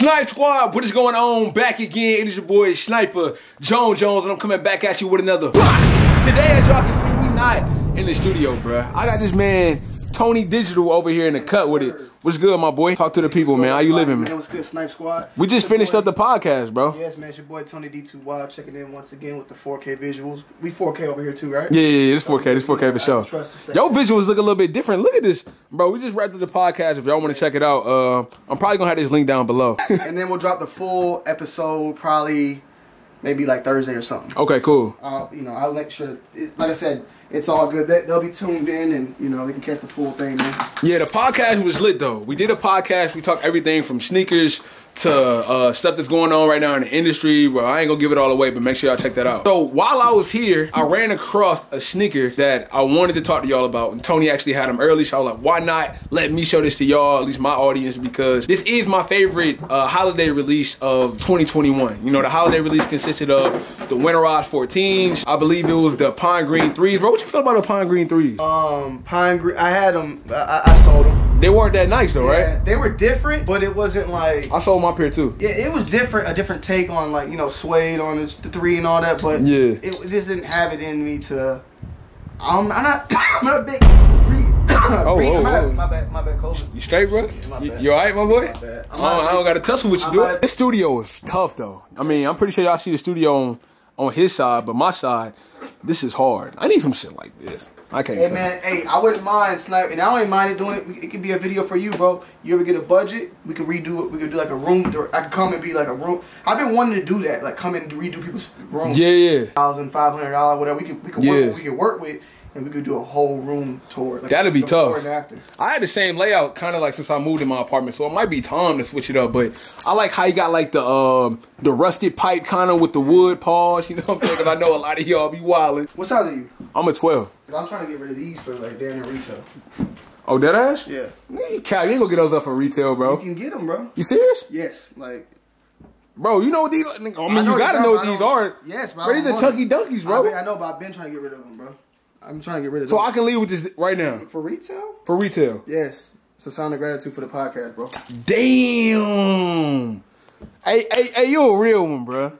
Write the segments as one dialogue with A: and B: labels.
A: Snipe Squad, what is going on? Back again. It is your boy Sniper Jones, and I'm coming back at you with another. Today, as y'all can see, we not in the studio, bruh. I got this man, Tony Digital, over here in the cut with it. What's good, my boy? Talk to the people, man. How you living, man?
B: What's good, Snipe Squad?
A: We just finished up the podcast, bro.
B: Yes, man. It's your boy Tony D2Y checking in once again with the 4K visuals. We 4K over here too, right?
A: Yeah, it's 4K. It's 4K for sure. Your visuals look a little bit different. Look at this, bro. We just wrapped up the podcast. If y'all want to check it out, I'm probably gonna have this link down below.
B: And then we'll drop the full episode probably maybe like Thursday or something.
A: Okay, cool.
B: I'll make sure that, like I said, it's all good. They'll be tuned in and, they can catch the full thing, man.
A: Yeah, the podcast was lit, though. We did a podcast. We talked everything from sneakers to stuff that's going on right now in the industry. Well, I ain't gonna give it all away, but make sure y'all check that out. So while I was here, I ran across a sneaker that I wanted to talk to y'all about, and Tony actually had them early, so I was like, why not let me show this to y'all, at least my audience, because this is my favorite holiday release of 2021. You know, the holiday release consisted of the Winterized 14s. I believe it was the Pine Green 3s. Bro, what you feel about the Pine Green 3s?
B: Pine Green, I had them, I sold them.
A: They weren't that nice though, right?
B: They were different, but it wasn't like...
A: I sold my pair too.
B: Yeah, it was different, a different take on like, suede on the 3 and all that, but
A: yeah,
B: it just didn't have it in me to... I'm not a big... My bad, Kobe.
A: You straight, bro? Yeah, you alright, my boy? I don't gotta tussle with you, dude. This studio is tough though. I mean, I'm pretty sure y'all see the studio on his side, but my side, this is hard. I need some shit like this. I can't.
B: Hey man, I wouldn't mind Snipe, and I don't even mind it doing it. It could be a video for you, bro. You ever get a budget? We can redo it. We could do like a room. I could come and be like a room. I've been wanting to do that, like come and redo people's rooms.
A: Yeah.
B: $1,500, whatever. We could work with. And we could do a whole room tour. Like
A: that'd be tough.
B: And after.
A: I had the same layout kind of like since I moved in my apartment, so it might be time to switch it up. But I like how you got like the rusted pipe kind of with the wood paws. You know what I'm saying? Because I know a lot of y'all be wilding.
B: What size are you?
A: I'm a 12.
B: I'm trying to get rid of these for like damn near retail.
A: Oh, dead ass?
B: Yeah.
A: You ain't gonna get those up for retail, bro.
B: You can get them, bro.
A: You serious?
B: Yes, like.
A: Bro, you know what these? I mean, you gotta know what these are.
B: Yes, but
A: ready the Chunky Dunkies, bro.
B: I know, but I've been trying to get rid of them, bro. I'm trying to get rid of them.
A: So I can leave with this right now.
B: For retail?
A: For retail.
B: Yes. It's a sign of gratitude for the podcast, bro.
A: Damn. Hey, you a real one, bro.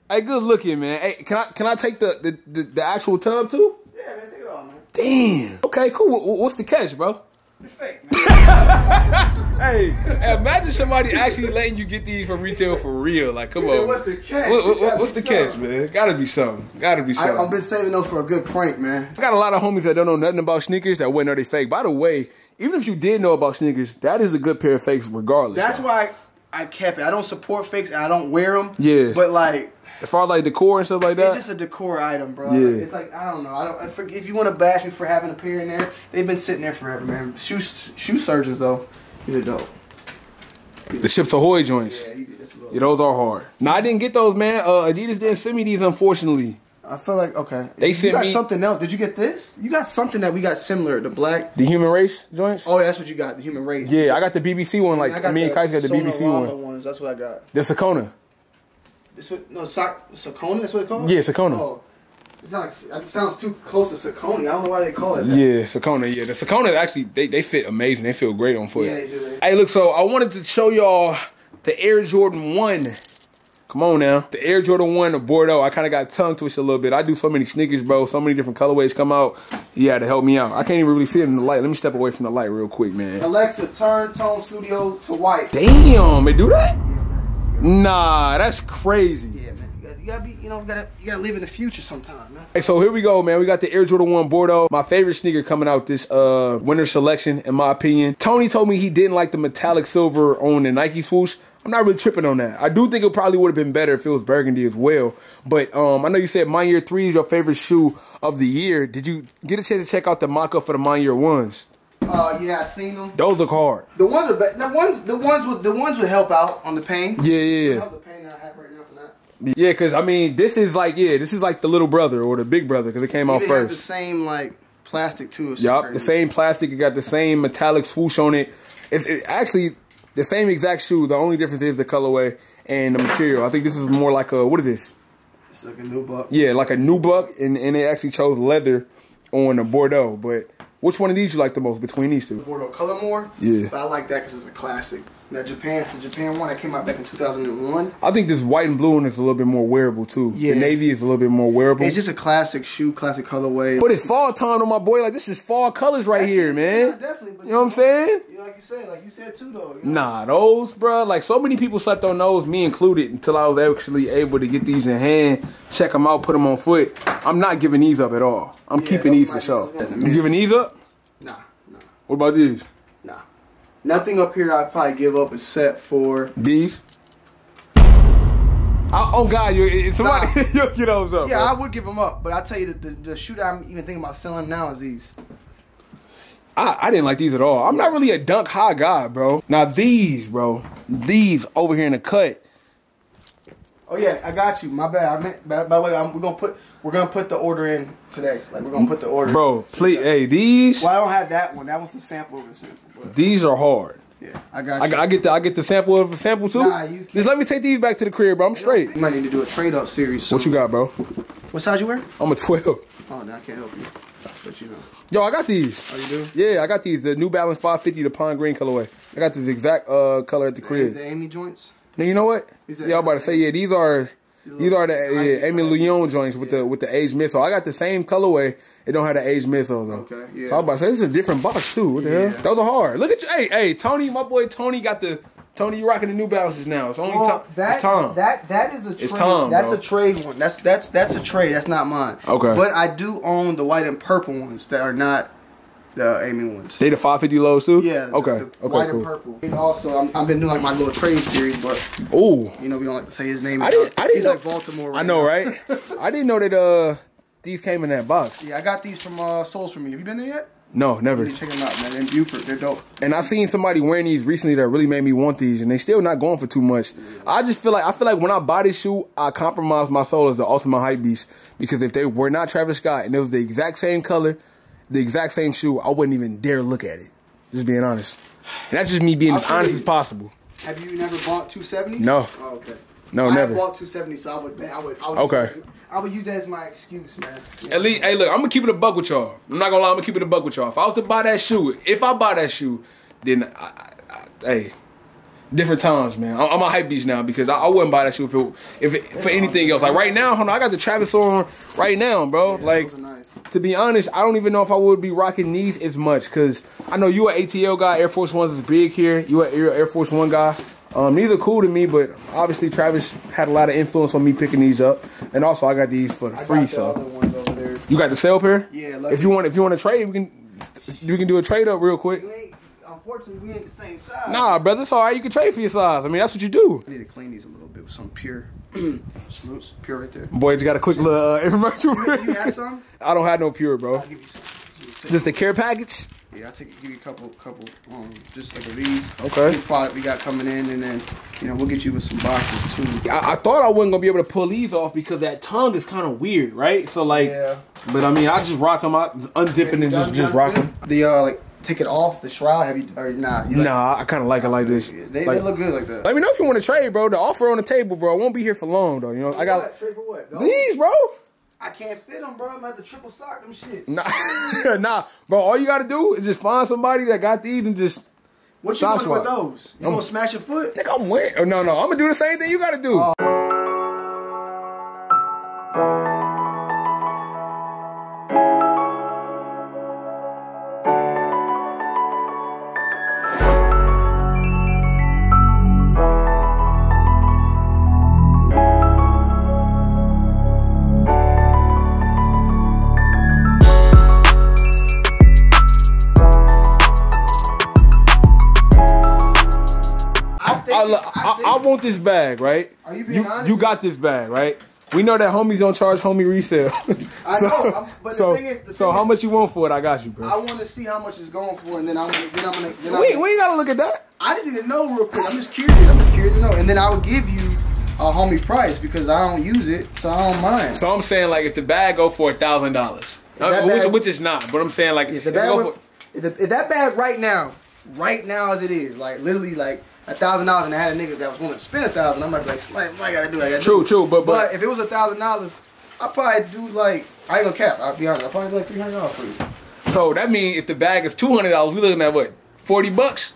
A: Hey, good looking, man. Hey, can I take the actual tub too?
B: Yeah, man, take it all, man.
A: Damn. Okay, cool. What's the catch, bro?
B: You're fake, man.
A: Hey, imagine somebody actually letting you get these from retail for real. Like, come on.
B: What's the catch?
A: What's the catch, man? Gotta be something.
B: I've been saving those for a good prank, man.
A: I got a lot of homies that don't know nothing about sneakers that wouldn't know they fake. By the way, even if you did know about sneakers, that is a good pair of fakes regardless.
B: That's why I kept it. I don't support fakes and I don't wear them.
A: Yeah.
B: But like...
A: as far as like decor and stuff like that?
B: It's just a decor item, bro.
A: Yeah.
B: It's like, I don't know. If you want to bash me for having a pair in there, they've been sitting there forever, man. Shoe surgeons, though, these are dope.
A: The Ships Ahoy joints. Yeah, those are hard. No, I didn't get those, man. Adidas didn't send me these, unfortunately.
B: I feel like, okay.
A: They sent me
B: something else. Did you get this? You got something that we got similar, the black.
A: The Human Race joints?
B: Oh, yeah, that's what you got, the Human Race.
A: Yeah, I got the BBC one. Like, me and Kais got the BBC one.
B: Ones, that's what I got.
A: The Sakona.
B: Sakona, that's what it's called?
A: Yeah, Sakona.
B: Oh. It sounds too close to Saucony. I don't know why they call it that.
A: Yeah, Saucony. Yeah, the Saucony actually, they fit amazing. They feel great on foot.
B: Yeah, they do.
A: Hey, look, so I wanted to show y'all the Air Jordan 1. Come on now. The Air Jordan 1 of Bordeaux. I kind of got tongue twisted a little bit. I do so many sneakers, bro. So many different colorways come out. He had to help me out. I can't even really see it in the light. Let me step away from the light real quick, man.
B: Alexa, turn Tone Studio to white.
A: Damn, it do that? Nah, that's crazy.
B: Yeah, man. You gotta be, you gotta live in the future sometime, man.
A: Hey, so here we go, man. We got the Air Jordan 1 Bordeaux. My favorite sneaker coming out this winter selection, in my opinion. Tony told me he didn't like the metallic silver on the Nike swoosh. I'm not really tripping on that. I do think it probably would have been better if it was burgundy as well. But I know you said Mine Year 3 is your favorite shoe of the year. Did you get a chance to check out the mock-up for the Mine Year 1s?
B: Yeah, I seen them.
A: Those look hard.
B: The ones are better. The ones would help out on the pain.
A: Yeah.
B: Help the pain that I have right now from that.
A: Yeah, because I mean, this is like the little brother or the big brother because it came out first. It
B: has the same like plastic too.
A: Yup, the same plastic. It got the same metallic swoosh on it. It's actually the same exact shoe. The only difference is the colorway and the material. I think this is more like a, what is this?
B: It's like a nubuck. Yeah,
A: like a nubuck, and they actually chose leather on the Bordeaux. But which one of these you like the most between these two?
B: The Bordeaux color more.
A: Yeah.
B: But I like that because it's a classic. That the Japan one that came out back in 2001.
A: I think this white and blue one is a little bit more wearable too.
B: Yeah.
A: The navy is a little bit more wearable.
B: It's just a classic shoe, classic colorway.
A: But it's fall time on my boy. Like, this is fall colors right here, man.
B: Yeah, definitely. But
A: you know what I'm saying?
B: You know, like you said too, though.
A: You know? Nah, those, bro. Like, so many people slept on those, me included, until I was actually able to get these in hand, check them out, put them on foot. I'm not giving these up at all. I'm keeping these for sure. You giving these up?
B: Nah.
A: What about these?
B: Nah. Nothing up here I'd probably give up except for
A: these. Oh God, somebody you'll get those up.
B: Yeah,
A: bro.
B: I would give them up, but I tell you the shoe that I'm even thinking about selling now is these.
A: I didn't like these at all. I'm not really a dunk high guy, bro. Now these, bro, these over here in the cut.
B: Oh yeah, I got you. My bad. I meant by the way, we're gonna put the order in today. Like we're gonna put the order.
A: Bro, please, hey, these.
B: Well, I don't have that one. That one's the sample of the sample. But
A: these are hard.
B: yeah, I got you.
A: I get the sample of a sample too.
B: Nah, you can't.
A: Just let me take these back to the crib, bro. I'm straight.
B: You might need to do a trade up series. So.
A: What you got, bro?
B: What size you wear?
A: I'm a 12.
B: Oh, no, I can't help you. But you know.
A: Yo, I got these.
B: Oh, you do?
A: Yeah, I got these. The New Balance 550, the pine green colorway. I got this exact color at the crib.
B: The Amy joints?
A: Now, you know what? Yeah, I'm about to say, yeah, these are the Amy Leon joints with the aged midsole. I got the same colorway. It don't have the aged midsole though.
B: Okay, yeah.
A: So I'm about to say this is a different box too. What the hell? Those are hard. Look at you. Hey, Tony, my boy Tony got the. Tony, you rocking the New Balances now. It's only time. It's time.
B: That is a trade.
A: It's time,
B: that's
A: bro.
B: a trade one. That's a trade. That's not mine.
A: Okay.
B: But I do own the white and purple ones that are not the Amy ones.
A: They the 550 lows too?
B: Yeah.
A: Okay.
B: The white and purple. And also, I've been doing like my little trade series, but
A: ooh,
B: you know we don't like to say his name.
A: I didn't
B: He's
A: know,
B: like Baltimore. Right
A: I know,
B: now.
A: right? I didn't know that these came in that box.
B: Yeah, I got these from Souls for Me. Have you been there yet?
A: No, never.
B: Really check them out, man. They're in Buford. They're dope.
A: And I seen somebody wearing these recently that really made me want these, and they still not going for too much. I feel like when I buy this shoe, I compromise my soul as the ultimate hype beast, because if they were not Travis Scott and it was the exact same color, the exact same shoe, I wouldn't even dare look at it. Just being honest. And that's just me being as honest as possible.
B: Have you never bought 270s?
A: No.
B: Oh, okay.
A: No, never.
B: I bought 270s, so I would use that as my excuse, man.
A: At least, hey, look, I'm gonna keep it a buck with y'all. I'm not gonna lie, I'm gonna keep it a buck with y'all. If I was to buy that shoe, then hey, different times, man. I'm a hype beast now because I wouldn't buy that shoe for anything else. Like right now, hold on, I got the Travis on right now, bro.
B: Yeah,
A: like,
B: nice.
A: To be honest, I don't even know if I would be rocking these as much, because I know you an ATL guy. Air Force Ones is big here. You're an Air Force One guy. These are cool to me, but obviously Travis had a lot of influence on me picking these up, and also I got these for the free. So
B: other ones over there.
A: You got the sale pair?
B: Yeah.
A: If you want to trade, we can do a trade up real quick.
B: Unfortunately, we ain't the same size.
A: Nah, brother, it's all right. You can trade for your size. I mean, that's what you do.
B: I need to clean these a little bit with some pure salutes. Pure right there.
A: Boy, you got a quick little infomercial.
B: You have some?
A: I don't have no pure, bro.
B: I'll give you some.
A: Just a care package?
B: Yeah, give you a couple, just like of these.
A: Okay.
B: Good product we got coming in, and then, you know, we'll get you with some boxes too.
A: I thought I wasn't gonna be able to pull these off because that tongue is kind of weird, right? So like,
B: yeah.
A: But I mean, I just rock them out, unzipping and just rock them.
B: The like, take it off the shroud. Have you or nah?
A: Nah, I kind of like it like this.
B: They look good like that.
A: Let me know if you want to trade, bro. The offer on the table, bro. I won't be here for long, though. You know, I got
B: what? Trade for what? Go?
A: These, bro.
B: I can't fit them, bro. I'm at the triple sock them shit.
A: Nah, bro. All you gotta do is just find somebody that got these and just.
B: What you doing with those? You gonna smash your foot?
A: Nigga, I'm wearing. Oh, no. I'm gonna do the same thing you gotta do. I want this bag, right?
B: Are you being honest?
A: You got this bag, right? We know that homies don't charge homie resale.
B: I know, but the thing is,
A: how much you want for it? I got you, bro.
B: I want to see how much it's going for, and then I'm gonna.
A: We ain't gotta look at that.
B: I just need to know real quick. I'm just curious to know, and then I would give you a homie price because I don't use it, so I don't mind.
A: So I'm saying, like, if the bag go for $1,000, which is not, but I'm saying, like,
B: if that bag right now as it is, like literally like $1,000, and I had a nigga that was willing to spend $1,000, I might be like, Slam, I gotta do that.
A: True, but
B: if it was $1,000, I'd probably do like, I ain't gonna cap. I'll be honest, I'd probably do like $300 for you.
A: So that means if the bag is $200, we looking at what, $40?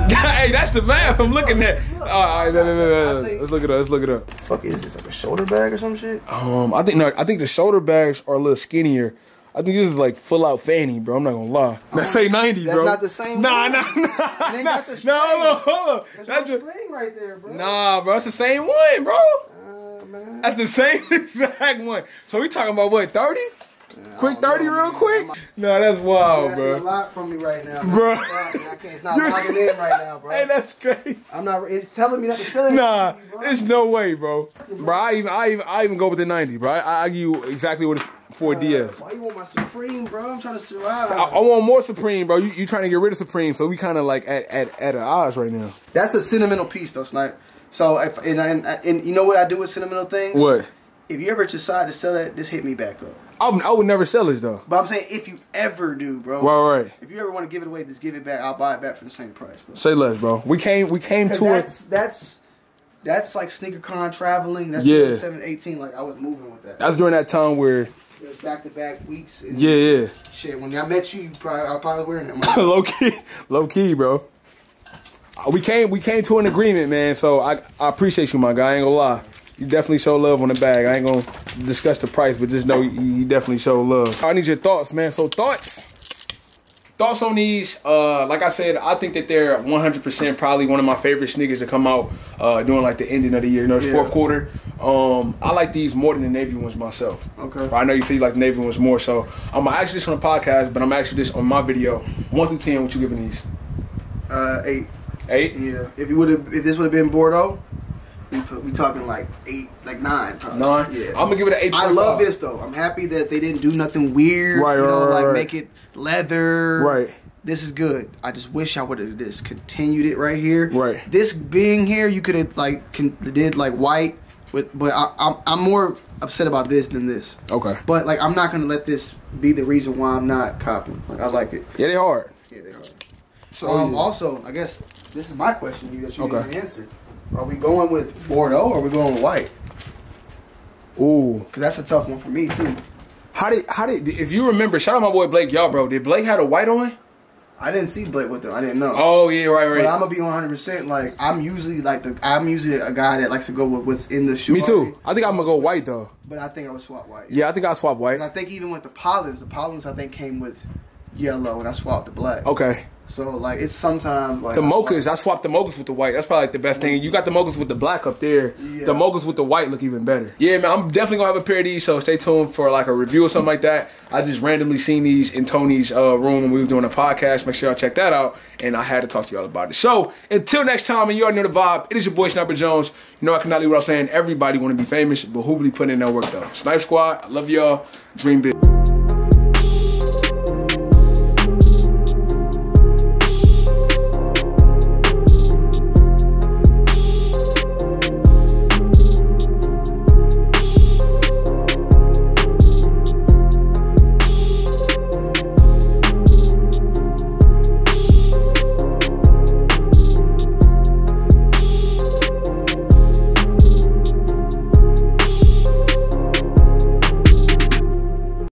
A: Hey, that's the math I'm looking at. All right, no. Let's look it up. Let's look it up.
B: Fuck is this, like a shoulder bag or some shit?
A: I think the shoulder bags are a little skinnier. I think this is like full out fanny, bro. I'm not gonna lie. Let's say 90, bro.
B: That's not the same.
A: Nah.
B: It ain't got the string.
A: Hold on.
B: That's no string right there, bro.
A: Nah, bro. It's the same one, bro.
B: Man.
A: That's the same exact one. So we talking about what, 30? Quick 30 real quick? No, that's wild, bro.
B: That's a lot from me right now,
A: bro.
B: It's not logging in right now, bro.
A: Hey, that's crazy.
B: I'm not. It's telling me not to sell it.
A: Nah,
B: to you,
A: there's no way, bro. Bro, I even go with the 90, bro. I give you exactly what it's for DS.
B: Why you want my Supreme, bro? I'm trying to survive.
A: I want more Supreme, bro. You trying to get rid of Supreme, so we kind of like at odds right now.
B: That's a sentimental piece, though, Snipe. So and you know what I do with sentimental things?
A: What?
B: If you ever decide to sell it, just hit me back up.
A: I would never sell this though.
B: But I'm saying if you ever do, bro.
A: Right.
B: If you ever want to give it away, just give it back. I'll buy it back for the same price, bro.
A: Say less, bro. We came to it.
B: That's like sneaker con traveling. That's 2018. Like I was moving with that.
A: That's during that time where
B: it was back-to-back weeks. And
A: yeah.
B: Shit, when I met you, I was probably wearing that.
A: low key, bro. We came to an agreement, man. So I appreciate you, my guy. I ain't gonna lie. You definitely show love on the bag. I ain't gonna discuss the price, but just know you definitely show love. I need your thoughts, man. So thoughts on these. Like I said, I think that they're 100% probably one of my favorite sneakers to come out during like the ending of the year. You know, the fourth quarter. I like these more than the navy ones myself. Okay. I know you say you like the navy ones more, so I'm gonna ask you this on the podcast, but I'm gonna ask you this on my video. 1 through 10, what you giving these?
B: 8.
A: 8?
B: Yeah. If this would have been Bordeaux, we talking like 8, like 9 probably. 9? Yeah.
A: I'm gonna give it an 8.5.
B: I love this though. I'm happy that they didn't do nothing weird. Right. Make it leather.
A: Right.
B: This is good. I just wish I would have just continued it right here.
A: Right.
B: This being here, you could have did like white, but I'm more upset about this than this. Okay. But like I'm not gonna let this be the reason why I'm not copping. Like I like it.
A: Yeah, they hard.
B: Yeah, they hard. So also, I guess this is my question to you that you didn't answer. Are we going with Bordeaux or are we going with white? Ooh. Because that's a tough one for me, too.
A: How did, if you remember, shout out my boy Blake, y'all, bro. Did Blake have a white on?
B: I didn't see Blake with them. I didn't know.
A: Oh, yeah, right.
B: But I'm going to be 100%. Like, I'm usually a guy that likes to go with what's in the shoe.
A: Me too. I think I'm going to go white, though.
B: But I think I would swap white.
A: Yeah, I think I'll swap white.
B: And I think even with the Pollins I think came with yellow and I swapped the black.
A: Okay.
B: So like it's sometimes like
A: the mochas. I swapped the mochas with the white. That's probably like the best thing. You got the mochas with the black up there. Yeah. The mochas with the white look even better. Yeah, man. I'm definitely gonna have a pair of these. So stay tuned for like a review or something like that. I just randomly seen these in Tony's room when we was doing a podcast. Make sure y'all check that out. And I had to talk to y'all about it. So until next time, and you already know the vibe. It is your boy Sniper Jones. You know I cannot leave without saying everybody want to be famous, but who really putting in that work though? Snipe Squad. I love y'all. Dream big.